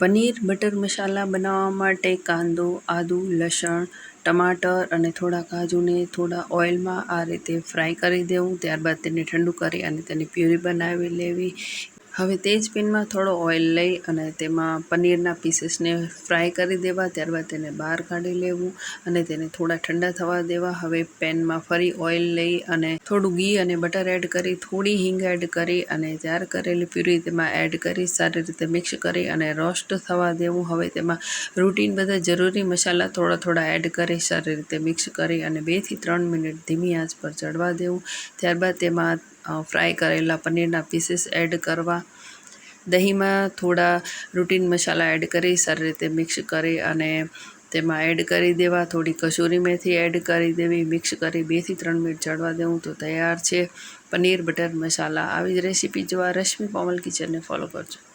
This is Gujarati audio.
પનીર બટર મસાલા બનાવવા માટે કાંદો, આદુ, લસણ, ટમાટર અને થોડા કાજુને થોડા ઓઇલમાં આ રીતે ફ્રાય કરી દેવું. ત્યારબાદ તેને ઠંડુ કરી અને તેની પ્યુરી બનાવી લેવી. હવે તે જ પેનમાં થોડો ઓઇલ લઈ અને તેમાં પનીરના પીસીસને ફ્રાય કરી દેવા. ત્યારબાદ તેને બહાર કાઢી લેવું અને તેને થોડા ઠંડા થવા દેવા. હવે પેનમાં ફરી ઓઇલ લઈ અને થોડું ઘી અને બટર એડ કરી, થોડી હિંગ એડ કરી અને તૈયાર કરેલી પ્યુરી તેમાં એડ કરી સારી રીતે મિક્સ કરી અને રોસ્ટ થવા દેવું. હવે તેમાં રૂટીન બધા જરૂરી મસાલા થોડા એડ કરી સારી રીતે મિક્સ કરી અને 2 થી 3 મિનિટ ધીમી આંચ પર ચડવા દેવું. ત્યારબાદ તેમાં ફ્રાય કરેલા પનીરના પીસીસ એડ કરવા. દહીંમાં થોડા રૂટીન મસાલા એડ કરી સારી રીતે મિક્સ કરી અને તેમાં એડ કરી દેવા. થોડી કસૂરી મેથી એડ કરી દેવી. મિક્સ કરી 2 થી 3 મિનિટ ચડવા દેવું તો તૈયાર છે પનીર બટર મસાલા. આવી જ રેસીપી જોવા રશ્મિ કોમલ કિચનને ફોલો કરજો.